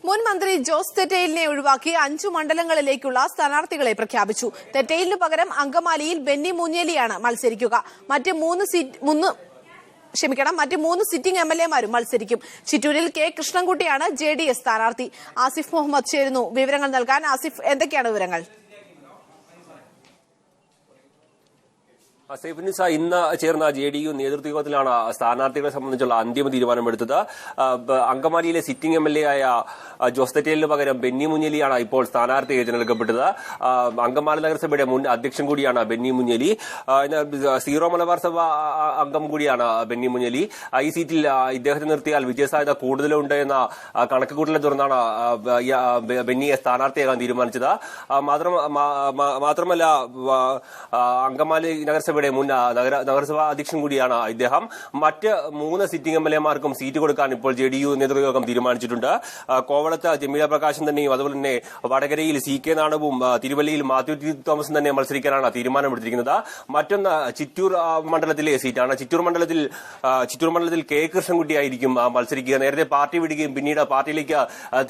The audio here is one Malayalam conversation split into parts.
മുൻ മന്ത്രി ജോസ് തെറ്റയിലിനെ ഒഴിവാക്കി 5 മണ്ഡലങ്ങളിലേക്കുള്ള സ്ഥാനാർത്ഥികളെ പ്രഖ്യാപിച്ചു. തെറ്റയിലിനു പകരം അങ്കമാലിയിൽ ബെന്നി മൂഞ്ഞേലിയാണ് മത്സരിക്കുക. മറ്റ് മൂന്ന് സിറ്റിംഗ് എംഎൽഎമാരും മത്സരിക്കും. ചിറ്റൂരിൽ കെ കൃഷ്ണൻകുട്ടിയാണ് ജെഡിഎസ് സ്ഥാനാർത്ഥി. ആസിഫ് മുഹമ്മദ് ചേരുന്നു വിവരങ്ങൾ നൽകാൻ. ആസിഫ്, എന്തൊക്കെയാണ് വിവരങ്ങൾ? സൈഫുനിസ, ഇന്ന് ചേർന്ന ജെഡിയു നേതൃത്വ യോഗത്തിലാണ് സ്ഥാനാർത്ഥികളെ സംബന്ധിച്ചുള്ള അന്തിമ തീരുമാനമെടുത്തത്. അങ്കമാലിയിലെ സിറ്റിംഗ് എംഎൽഎ ആയ ജോസ് തെറ്റേലിന് പകരം ബെന്നി മുഞ്ഞേലിയാണ് ഇപ്പോൾ സ്ഥാനാർത്ഥിയായി തിരഞ്ഞെടുക്കപ്പെട്ടത്. അങ്കമാലി നഗരസഭയുടെ മുൻ അധ്യക്ഷൻ കൂടിയാണ് ബെന്നി മുഞ്ഞേലി. സീറോ മലബാർ സഭ അംഗം കൂടിയാണ് ബെന്നി മുഞ്ഞേലി. ഈ സീറ്റിൽ ഇദ്ദേഹത്തെ നിർത്തിയാൽ വിജയസാധ്യത കൂടുതലുണ്ട് എന്ന കണക്കുകൂട്ടലെ തുടർന്നാണ് ബെന്നിയെ സ്ഥാനാർത്ഥിയാകാൻ തീരുമാനിച്ചത്. മാത്രമല്ല അങ്കമാലി നഗരസഭ മുൻ നഗരസഭാ അധ്യക്ഷൻ കൂടിയാണ് ഇദ്ദേഹം. മറ്റ് 3 സിറ്റിംഗ് എംഎൽഎമാർക്കും സീറ്റ് കൊടുക്കാൻ ഇപ്പോൾ ജെഡിയു നേതൃയോഗം തീരുമാനിച്ചിട്ടുണ്ട്. കോവളത്ത് ജമീല പ്രകാശൻ തന്നെയും അതുപോലെ തന്നെ വടകരയിൽ CK നാണവും തിരുവല്ലയിൽ മാത്യു ടി തോമസും തന്നെ മത്സരിക്കാനാണ് തീരുമാനമെടുത്തിരിക്കുന്നത്. മറ്റൊന്ന് ചിറ്റൂർ മണ്ഡലത്തിലെ സീറ്റാണ്. ചിറ്റൂർ മണ്ഡലത്തിൽ കെ കൃഷ്ണൻകുട്ടിയായിരിക്കും മത്സരിക്കുക. നേരത്തെ പാർട്ടി വിടുകയും പിന്നീട് പാർട്ടിയിലേക്ക്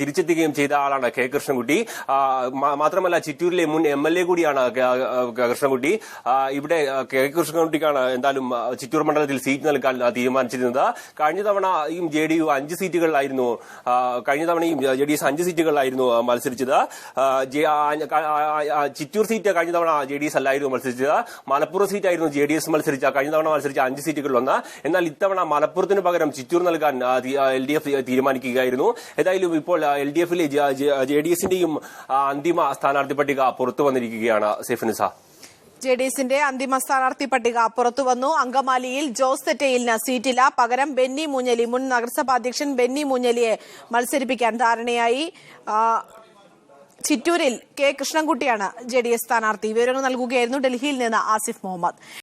തിരിച്ചെത്തുകയും ചെയ്ത ആളാണ് കെ കൃഷ്ണൻകുട്ടി. മാത്രമല്ല ചിറ്റൂരിലെ മുൻ MLA കൂടിയാണ് കൃഷ്ണൻകുട്ടി. ഇവിടെ കെ കൃഷ്ണൻകുട്ടിക്കാണ് എന്തായാലും ചിറ്റൂർ മണ്ഡലത്തിൽ സീറ്റ് നൽകാൻ തീരുമാനിച്ചിരുന്നത്. കഴിഞ്ഞ തവണയും ജെഡിയു 5 സീറ്റുകളിലായിരുന്നു മത്സരിച്ചത്. ചിറ്റൂർ സീറ്റ് കഴിഞ്ഞ തവണ JDS അല്ലായിരുന്നു മത്സരിച്ചത്. മലപ്പുറം സീറ്റായിരുന്നു JDS കഴിഞ്ഞ തവണ മത്സരിച്ച 5 സീറ്റുകളിലൊന്ന്. എന്നാൽ ഇത്തവണ മലപ്പുറത്തിന് പകരം ചിറ്റൂർ നൽകാൻ LDF തീരുമാനിക്കുകയായിരുന്നു. ഏതായാലും ഇപ്പോൾ LDFിലെ JDSന്റെയും അന്തിമ സ്ഥാനാർത്ഥി പട്ടിക പുറത്തു വന്നിരിക്കുകയാണ്. സൈഫുനിസ, ജെഡിഎസിന്റെ അന്തിമ സ്ഥാനാർത്ഥി പട്ടിക പുറത്തുവന്നു. അങ്കമാലിയിൽ ജോസ് തെറ്റയിലിന് സീറ്റില്ല. പകരം ബെന്നി മൂഞ്ഞേലി, മുൻ നഗരസഭാ അധ്യക്ഷൻ ബെന്നി മൂഞ്ഞേലിയെ മത്സരിപ്പിക്കാൻ ധാരണയായി. ചിറ്റൂരിൽ കെ കൃഷ്ണൻകുട്ടിയാണ് JDS സ്ഥാനാർത്ഥി. വിവരങ്ങൾ നൽകുകയായിരുന്നു ഡൽഹിയിൽ നിന്ന് ആസിഫ് മുഹമ്മദ്.